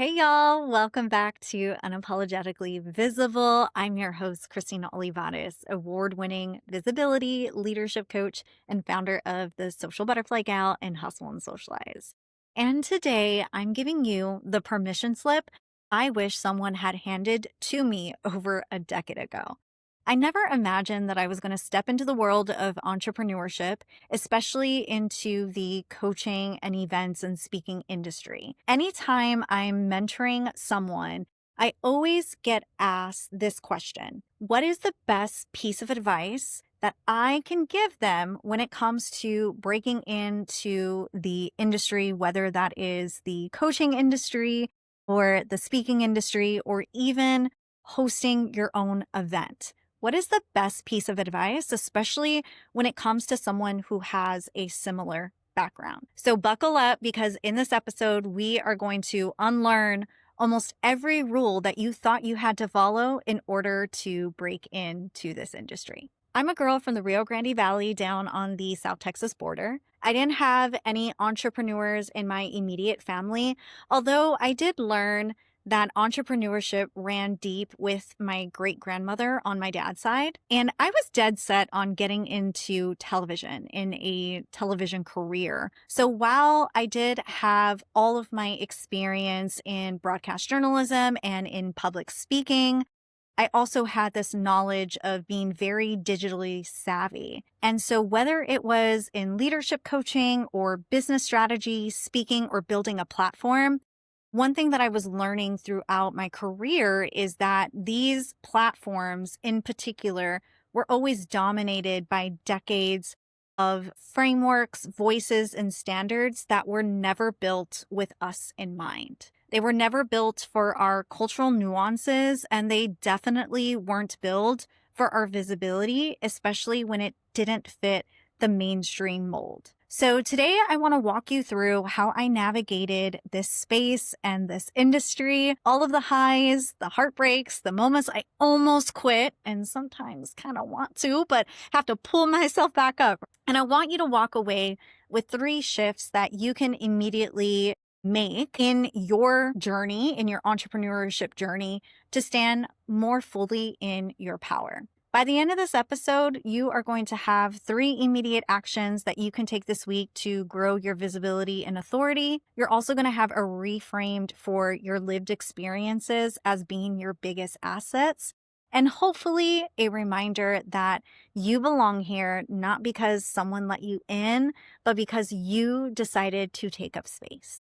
Hey y'all, welcome back to Unapologetically Visible. I'm your host, Christina Olivarez, award-winning visibility leadership coach and founder of the Social Butterfly Gal and Hustle and Socialize. And today I'm giving you the permission slip I wish someone had handed to me over a decade ago. I never imagined that I was going to step into the world of entrepreneurship, especially into the coaching and events and speaking industry. Anytime I'm mentoring someone, I always get asked this question: what is the best piece of advice that I can give them when it comes to breaking into the industry, whether that is the coaching industry or the speaking industry or even hosting your own event? What is the best piece of advice, especially when it comes to someone who has a similar background? So buckle up, because in this episode, we are going to unlearn almost every rule that you thought you had to follow in order to break into this industry. I'm a girl from the Rio Grande Valley down on the South Texas border. I didn't have any entrepreneurs in my immediate family, although I did learn that entrepreneurship ran deep with my great grandmother on my dad's side. And I was dead set on getting into television, in a television career. So while I did have all of my experience in broadcast journalism and in public speaking, I also had this knowledge of being very digitally savvy. And so whether it was in leadership coaching or business strategy, speaking, or building a platform, one thing that I was learning throughout my career is that these platforms in particular were always dominated by decades of frameworks, voices, and standards that were never built with us in mind. They were never built for our cultural nuances, and they definitely weren't built for our visibility, especially when it didn't fit the mainstream mold. So today I want to walk you through how I navigated this space and this industry, all of the highs, the heartbreaks, the moments I almost quit and sometimes kind of want to, but have to pull myself back up. And I want you to walk away with 3 shifts that you can immediately make in your journey, in your entrepreneurship journey, to stand more fully in your power. By the end of this episode, you are going to have 3 immediate actions that you can take this week to grow your visibility and authority. You're also going to have a reframed for your lived experiences as being your biggest assets. And hopefully a reminder that you belong here, not because someone let you in, but because you decided to take up space.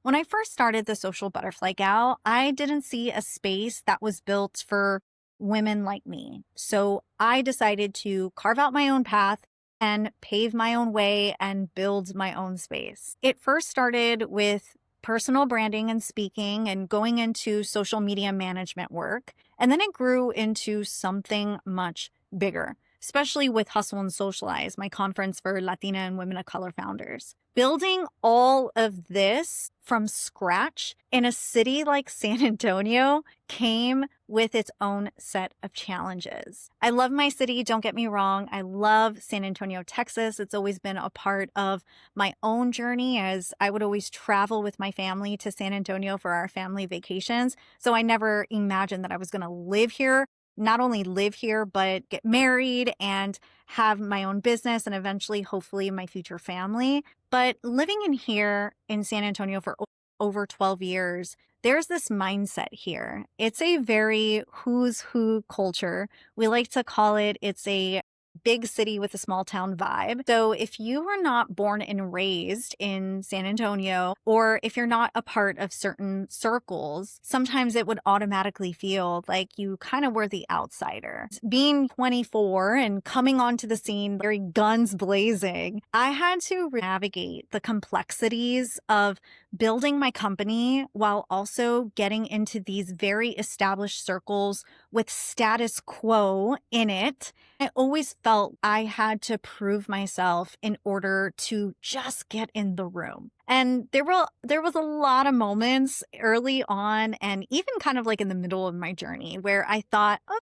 When I first started the Social Butterfly Gal, I didn't see a space that was built for women like me. So I decided to carve out my own path and pave my own way and build my own space. It first started with personal branding and speaking and going into social media management work. And then it grew into something much bigger, especially with Hustle and Socialize, my conference for Latina and women of color founders. Building all of this from scratch in a city like San Antonio came with its own set of challenges. I love my city, don't get me wrong. I love San Antonio, Texas. It's always been a part of my own journey, as I would always travel with my family to San Antonio for our family vacations. So I never imagined that I was going to live here, not only live here, but get married and have my own business and eventually, hopefully, my future family. But living in here in San Antonio for over 12 years, there's this mindset here. It's a very who's who culture. We like to call it, it's a big city with a small town vibe. So if you were not born and raised in San Antonio, or if you're not a part of certain circles, sometimes it would automatically feel like you kind of were the outsider. Being 24 and coming onto the scene very guns blazing, I had to navigate the complexities of building my company while also getting into these very established circles with status quo in it. I always felt I had to prove myself in order to just get in the room. And there was a lot of moments early on and even kind of like in the middle of my journey where I thought, oh,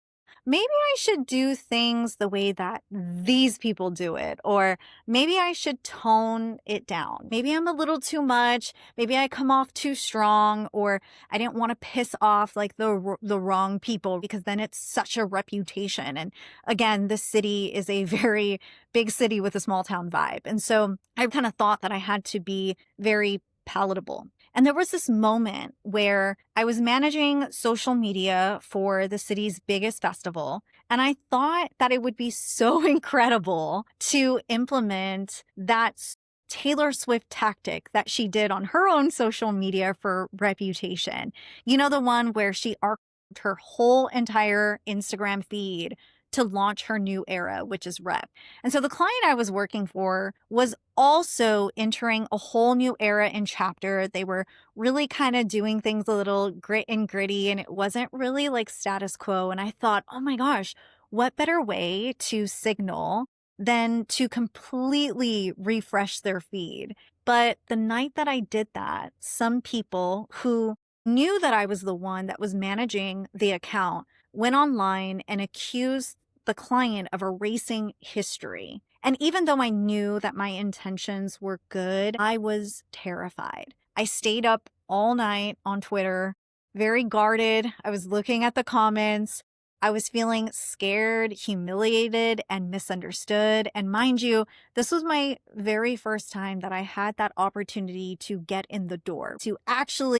maybe I should do things the way that these people do it, or maybe I should tone it down. Maybe I'm a little too much. Maybe I come off too strong, or I didn't want to piss off like the wrong people because then it's such a reputation. And again, this city is a very big city with a small town vibe. And so I kind of thought that I had to be very palatable. And there was this moment where I was managing social media for the city's biggest festival. And I thought that it would be so incredible to implement that Taylor Swift tactic that she did on her own social media for reputation. You know, the one where she archived her whole entire Instagram feed to launch her new era, which is rep. And so the client I was working for was also entering a whole new era and chapter. They were really kind of doing things a little grit and gritty, and it wasn't really like status quo. And I thought, oh my gosh, what better way to signal than to completely refresh their feed? But the night that I did that, some people who knew that I was the one that was managing the account went online and accused the client of erasing history. And even though I knew that my intentions were good, I was terrified. I stayed up all night on Twitter, very guarded. I was looking at the comments. I was feeling scared, humiliated, and misunderstood. And mind you, this was my very first time that I had that opportunity to get in the door, to actually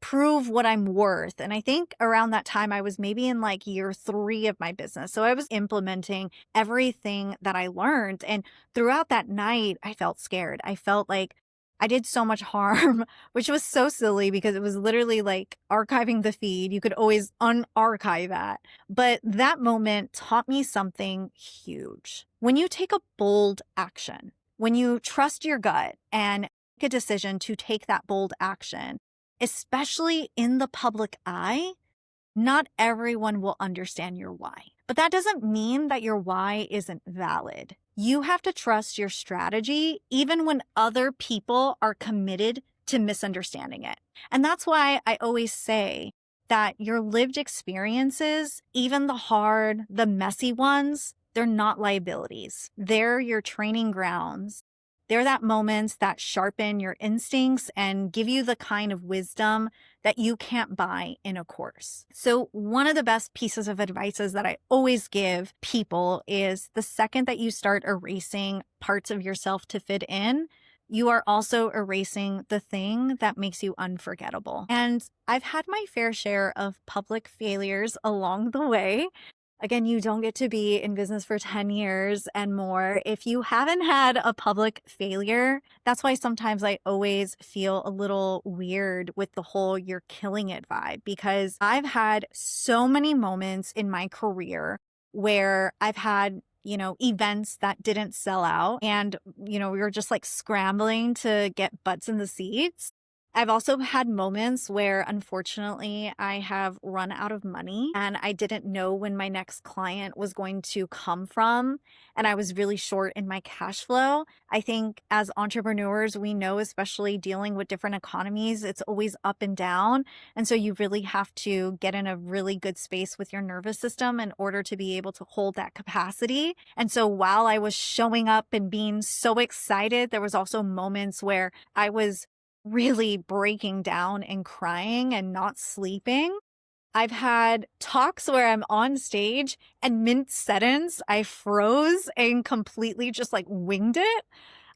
prove what I'm worth. And I think around that time, I was maybe in like year 3 of my business. So I was implementing everything that I learned. And throughout that night, I felt scared. I felt like I did so much harm, which was so silly because it was literally like archiving the feed. You could always unarchive that. But that moment taught me something huge. When you take a bold action, when you trust your gut and make a decision to take that bold action, especially in the public eye, not everyone will understand your why. But that doesn't mean that your why isn't valid. You have to trust your strategy even when other people are committed to misunderstanding it. And that's why I always say that your lived experiences, even the hard, the messy ones, they're not liabilities. They're your training grounds. They're that moments that sharpen your instincts and give you the kind of wisdom that you can't buy in a course. So one of the best pieces of advice that I always give people is the second that you start erasing parts of yourself to fit in, you are also erasing the thing that makes you unforgettable. And I've had my fair share of public failures along the way. Again, you don't get to be in business for 10 years and more if you haven't had a public failure. That's why sometimes I always feel a little weird with the whole "you're killing it" vibe, because I've had so many moments in my career where I've had events that didn't sell out and, we were just like scrambling to get butts in the seats. I've also had moments where, unfortunately, I have run out of money and I didn't know when my next client was going to come from, and I was really short in my cash flow. I think as entrepreneurs, we know, especially dealing with different economies, it's always up and down. And so you really have to get in a really good space with your nervous system in order to be able to hold that capacity. And so while I was showing up and being so excited, there was also moments where I was really breaking down and crying and not sleeping. I've had talks where I'm on stage and mid-sentence, I froze and completely just like winged it.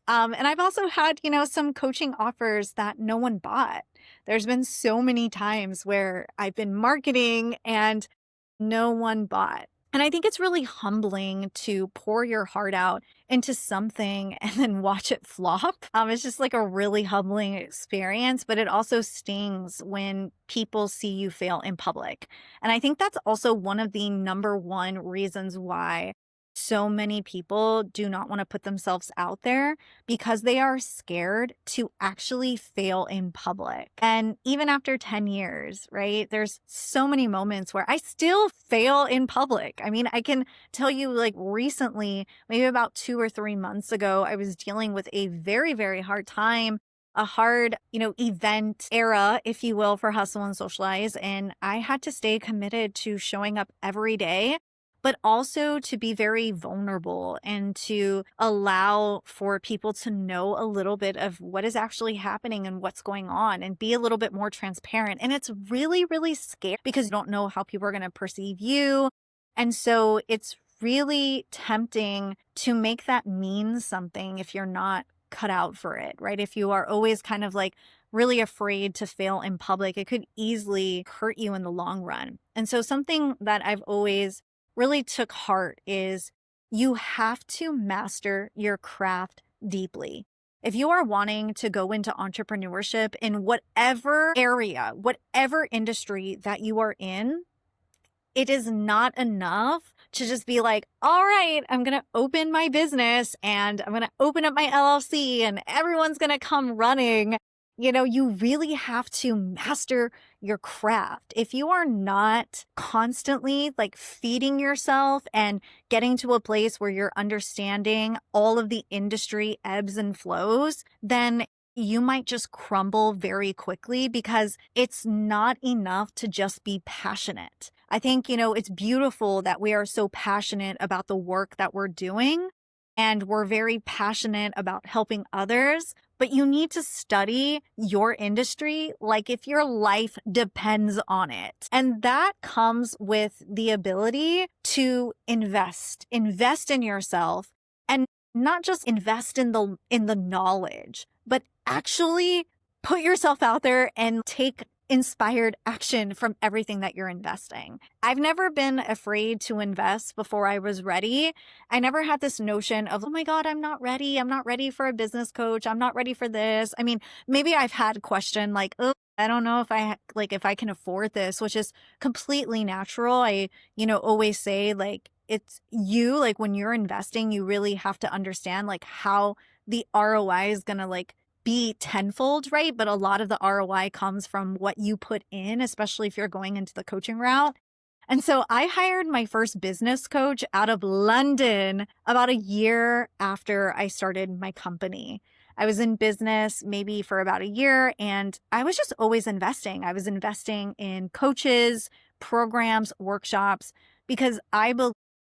And I've also had, some coaching offers that no one bought. There's been so many times where I've been marketing and no one bought. And I think it's really humbling to pour your heart out into something and then watch it flop. It's just like a really humbling experience, but it also stings when people see you fail in public. And I think that's also one of the number one reasons why so many people do not want to put themselves out there, because they are scared to actually fail in public. And even after 10 years, right, there's so many moments where I still fail in public. I mean, I can tell you, like, recently, maybe about 2 or 3 months ago, I was dealing with a very, very hard time, a hard, event era, if you will, for Hustle and Socialize. And I had to stay committed to showing up every day but also to be very vulnerable and to allow for people to know a little bit of what is actually happening and what's going on and be a little bit more transparent. And it's really, really scary because you don't know how people are going to perceive you. And so it's really tempting to make that mean something if you're not cut out for it, right? If you are always kind of like really afraid to fail in public, it could easily hurt you in the long run. And so something that I've always really took heart is you have to master your craft deeply. If you are wanting to go into entrepreneurship in whatever area, whatever industry that you are in, it is not enough to just be like, all right, I'm going to open my business and I'm going to open up my LLC and everyone's going to come running. You really have to master your craft. If you are not constantly like feeding yourself and getting to a place where you're understanding all of the industry ebbs and flows, then you might just crumble very quickly because it's not enough to just be passionate. I think, it's beautiful that we are so passionate about the work that we're doing and we're very passionate about helping others, but you need to study your industry like if your life depends on it. And that comes with the ability to invest in yourself and not just invest in the knowledge, but actually put yourself out there and take inspired action from everything that you're investing. I've never been afraid to invest before I was ready. I never had this notion of, oh my God, I'm not ready. I'm not ready for a business coach. I'm not ready for this. I mean, maybe I've had a question like, oh, I don't know if I can afford this, which is completely natural. I, always say like, it's you, like when you're investing, you really have to understand like how the ROI is going to like be tenfold, right? But a lot of the ROI comes from what you put in, especially if you're going into the coaching route. And so I hired my first business coach out of London about a year after I started my company. I was in business maybe for about a year and I was just always investing. I was investing in coaches, programs, workshops, because I believe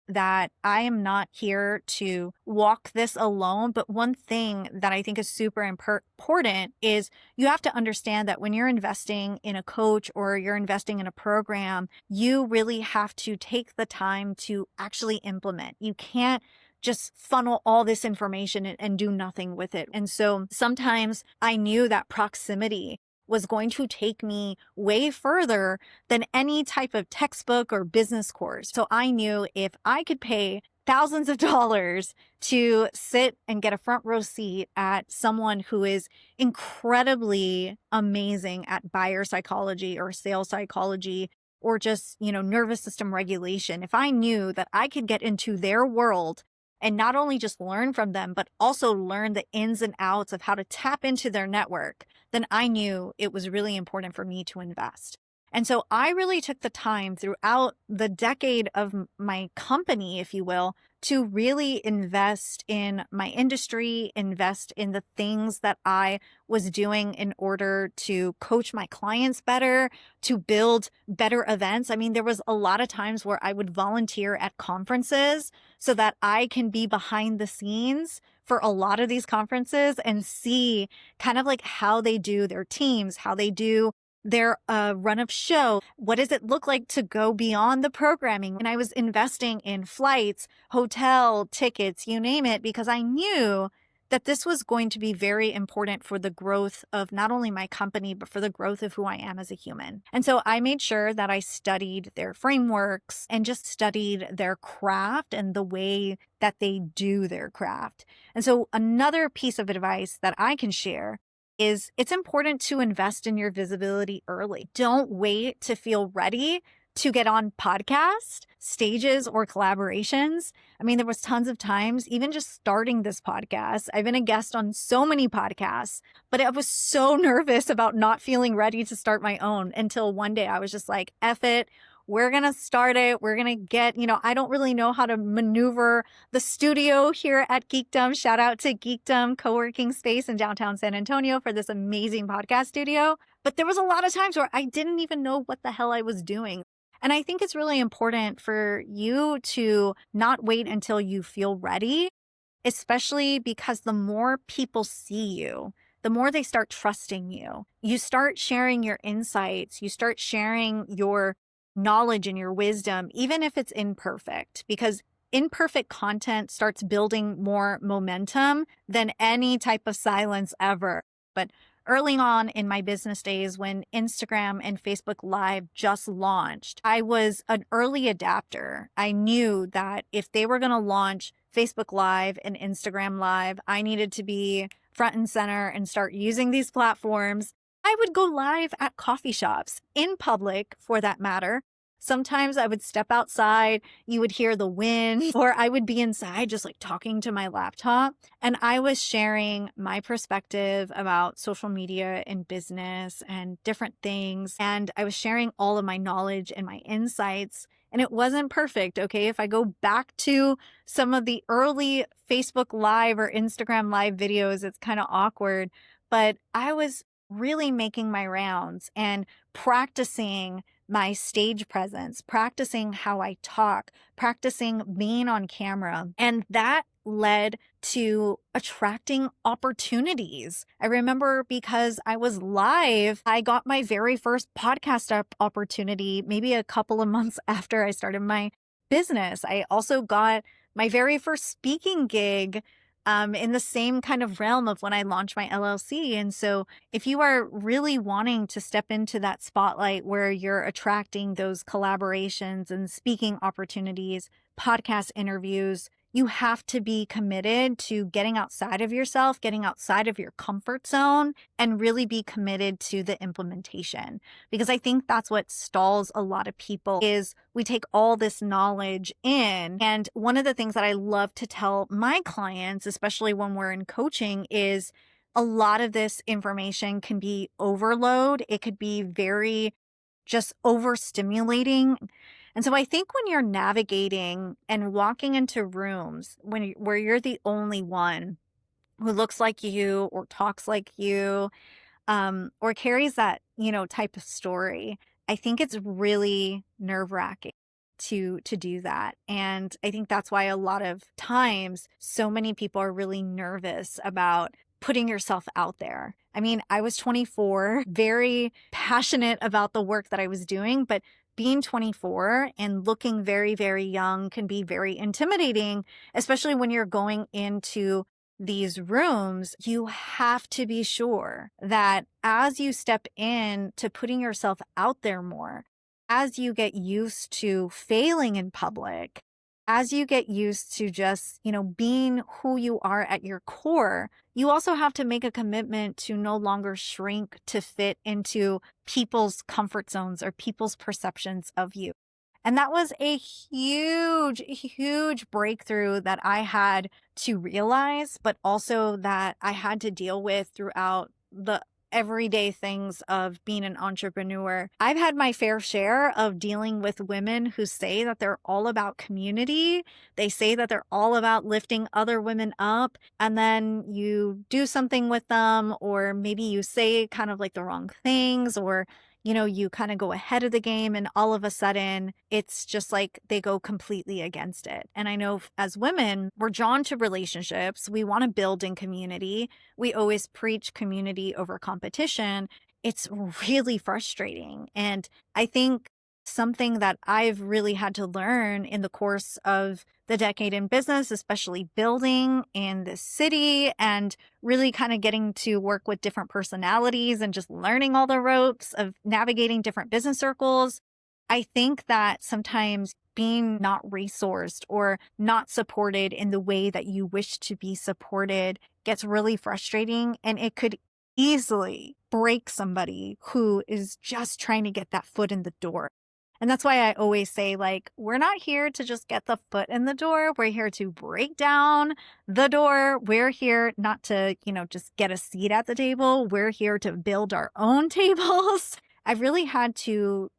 that I am not here to walk this alone. But one thing that I think is super important is you have to understand that when you're investing in a coach or you're investing in a program, you really have to take the time to actually implement. You can't just funnel all this information and do nothing with it. And so sometimes I knew that proximity was going to take me way further than any type of textbook or business course. So I knew if I could pay thousands of dollars to sit and get a front row seat at someone who is incredibly amazing at buyer psychology or sales psychology or just, nervous system regulation, if I knew that I could get into their world and not only just learn from them, but also learn the ins and outs of how to tap into their network, then I knew it was really important for me to invest. And so I really took the time throughout the decade of my company, if you will, to really invest in my industry, invest in the things that I was doing in order to coach my clients better, to build better events. I mean, there was a lot of times where I would volunteer at conferences so that I can be behind the scenes for a lot of these conferences and see kind of like how they do their teams, how they do their run of show. What does it look like to go beyond the programming? And I was investing in flights, hotel tickets, you name it, because I knew that this was going to be very important for the growth of not only my company, but for the growth of who I am as a human. And so I made sure that I studied their frameworks and just studied their craft and the way that they do their craft. And so another piece of advice that I can share is it's important to invest in your visibility early. Don't wait to feel ready to get on podcast stages or collaborations. I mean, there was tons of times, even just starting this podcast, I've been a guest on so many podcasts, but I was so nervous about not feeling ready to start my own until one day I was just like, F it. We're going to start it. We're going to get, I don't really know how to maneuver the studio here at Geekdom. Shout out to Geekdom co-working space in downtown San Antonio for this amazing podcast studio. But there was a lot of times where I didn't even know what the hell I was doing. And I think it's really important for you to not wait until you feel ready, especially because the more people see you, the more they start trusting you. You start sharing your insights, you start sharing your knowledge and your wisdom, even if it's imperfect, because imperfect content starts building more momentum than any type of silence ever. But early on in my business days, when Instagram and Facebook Live just launched, I was an early adapter. I knew that if they were going to launch Facebook Live and Instagram Live, I needed to be front and center and start using these platforms. I would go live at coffee shops, in public for that matter. Sometimes I would step outside, you would hear the wind, or I would be inside just like talking to my laptop. And I was sharing my perspective about social media and business and different things. And I was sharing all of my knowledge and my insights. And it wasn't perfect, okay? If I go back to some of the early Facebook Live or Instagram Live videos, it's kind of awkward. But I was really making my rounds and practicing my stage presence, practicing how I talk, practicing being on camera. And that led to attracting opportunities. I remember because I was live, I got my very first podcast up opportunity maybe a couple of months after I started my business. I also got my very first speaking gig in the same kind of realm of when I launched my LLC. And so if you are really wanting to step into that spotlight where you're attracting those collaborations and speaking opportunities, podcast interviews, you have to be committed to getting outside of yourself, getting outside of your comfort zone, and really be committed to the implementation. Because I think that's what stalls a lot of people is we take all this knowledge in. And one of the things that I love to tell my clients, especially when we're in coaching, is a lot of this information can be overload. It could be very just overstimulating. And so I think when you're navigating and walking into rooms where you're the only one who looks like you or talks like you, or carries that, type of story, I think it's really nerve-wracking to do that. And I think that's why a lot of times so many people are really nervous about putting yourself out there. I mean, I was 24, very passionate about the work that I was doing, but being 24 and looking very, very young can be very intimidating, especially when you're going into these rooms. You have to be sure that as you step in to putting yourself out there more, as you get used to failing in public, as you get used to just, being who you are at your core, you also have to make a commitment to no longer shrink to fit into people's comfort zones or people's perceptions of you. And that was a huge, huge breakthrough that I had to realize, but also that I had to deal with throughout the everyday things of being an entrepreneur. I've had my fair share of dealing with women who say that they're all about community. They say that they're all about lifting other women up. And then you do something with them, or maybe you say kind of like the wrong things, or you kind of go ahead of the game and all of a sudden it's just like they go completely against it. And I know as women, we're drawn to relationships. We want to build in community. We always preach community over competition. It's really frustrating. And I think something that I've really had to learn in the course of the decade in business, especially building in this city and really kind of getting to work with different personalities and just learning all the ropes of navigating different business circles. I think that sometimes being not resourced or not supported in the way that you wish to be supported gets really frustrating, and it could easily break somebody who is just trying to get that foot in the door. And that's why I always say, we're not here to just get the foot in the door. We're here to break down the door. We're here not to, just get a seat at the table. We're here to build our own tables. I've really had to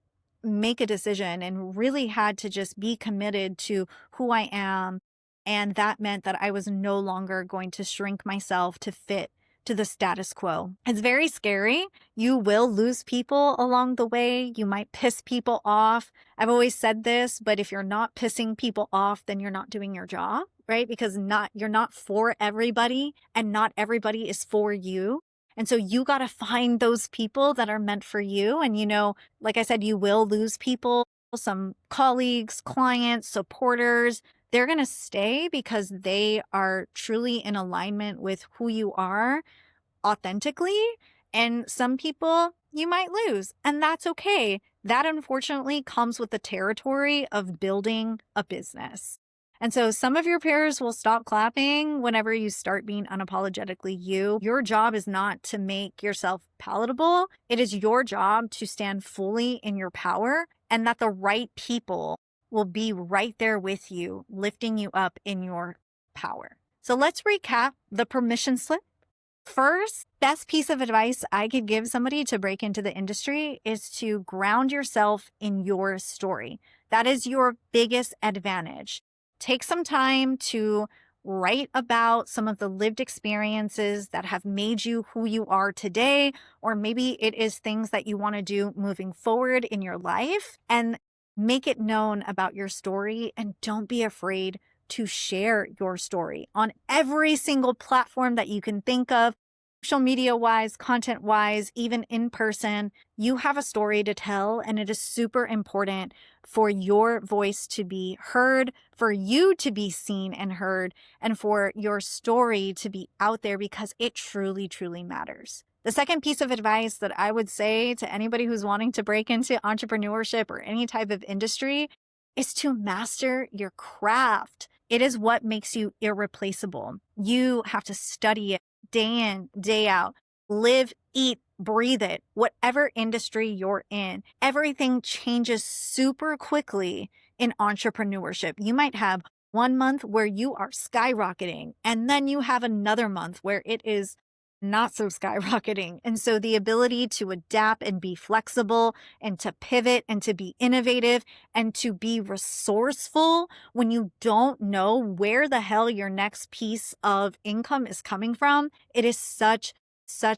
make a decision and really had to just be committed to who I am. And that meant that I was no longer going to shrink myself to fit to the status quo. It's very scary. You will lose people along the way. You might piss people off. I've always said this, but if you're not pissing people off, then you're not doing your job, right? Because you're not for everybody, and not everybody is for you. And so you got to find those people that are meant for you. And, like I said, you will lose people, some colleagues, clients, supporters. They're going to stay because they are truly in alignment with who you are authentically. And some people you might lose, and that's okay. That unfortunately comes with the territory of building a business. And so some of your peers will stop clapping whenever you start being unapologetically you. Your job is not to make yourself palatable. It is your job to stand fully in your power, and that the right people will be right there with you, lifting you up in your power. So let's recap the permission slip. First, best piece of advice I could give somebody to break into the industry is to ground yourself in your story. That is your biggest advantage. Take some time to write about some of the lived experiences that have made you who you are today, or maybe it is things that you want to do moving forward in your life, and make it known about your story. And don't be afraid to share your story on every single platform that you can think of, social media wise, content wise, even in person. You have a story to tell, and it is super important for your voice to be heard, for you to be seen and heard, and for your story to be out there, because it truly, truly matters. The second piece of advice that I would say to anybody who's wanting to break into entrepreneurship or any type of industry is to master your craft. It is what makes you irreplaceable. You have to study it day in, day out, live, eat, breathe it, whatever industry you're in. Everything changes super quickly in entrepreneurship. You might have 1 month where you are skyrocketing, and then you have another month where it is not so skyrocketing. And so the ability to adapt and be flexible and to pivot and to be innovative and to be resourceful when you don't know where the hell your next piece of income is coming from, it is such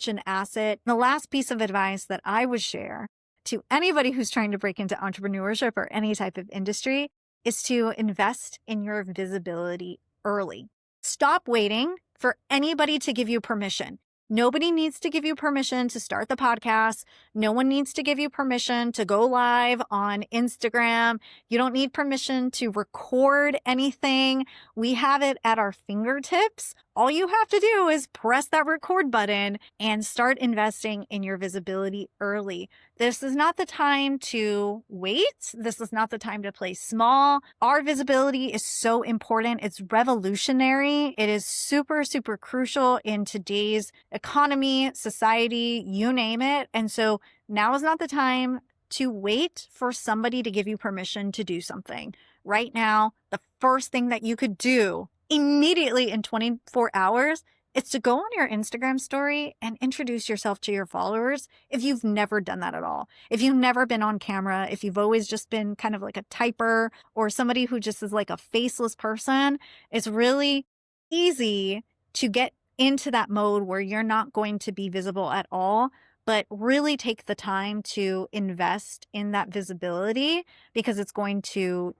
an asset. The last piece of advice that I would share to anybody who's trying to break into entrepreneurship or any type of industry is to invest in your visibility early. Stop waiting for anybody to give you permission. Nobody needs to give you permission to start the podcast. No one needs to give you permission to go live on Instagram. You don't need permission to record anything. We have it at our fingertips. All you have to do is press that record button and start investing in your visibility early. This is not the time to wait. This is not the time to play small. Our visibility is so important. It's revolutionary. It is super, super crucial in today's economy, society, you name it. And so now is not the time to wait for somebody to give you permission to do something. Right now, the first thing that you could do immediately in 24 hours is to go on your Instagram story and introduce yourself to your followers if you've never done that at all. If you've never been on camera, if you've always just been kind of like a typer or somebody who just is like a faceless person, it's really easy to get into that mode where you're not going to be visible at all, but really take the time to invest in that visibility, because it's going to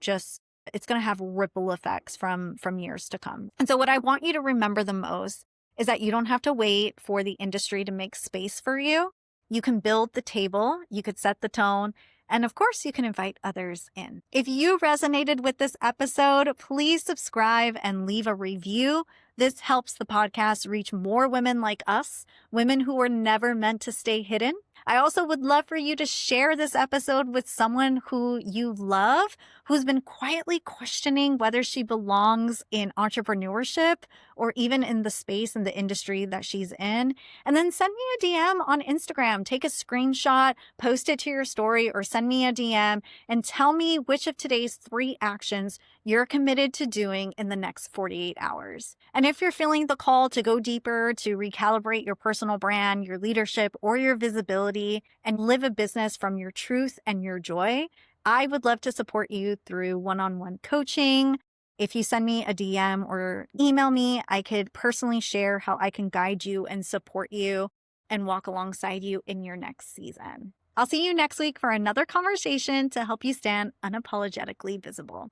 have ripple effects from years to come. And so what I want you to remember the most is that you don't have to wait for the industry to make space for you. You can build the table, you could set the tone, and of course, you can invite others in. If you resonated with this episode, please subscribe and leave a review. This helps the podcast reach more women like us, women who were never meant to stay hidden. I also would love for you to share this episode with someone who you love, who's been quietly questioning whether she belongs in entrepreneurship or even in the space and the industry that she's in. And then send me a DM on Instagram. Take a screenshot, post it to your story, or send me a DM and tell me which of today's 3 actions you're committed to doing in the next 48 hours. And if you're feeling the call to go deeper, to recalibrate your personal brand, your leadership, or your visibility, and live a business from your truth and your joy, I would love to support you through one-on-one coaching, If you send me a DM or email me, I could personally share how I can guide you and support you and walk alongside you in your next season. I'll see you next week for another conversation to help you stand unapologetically visible.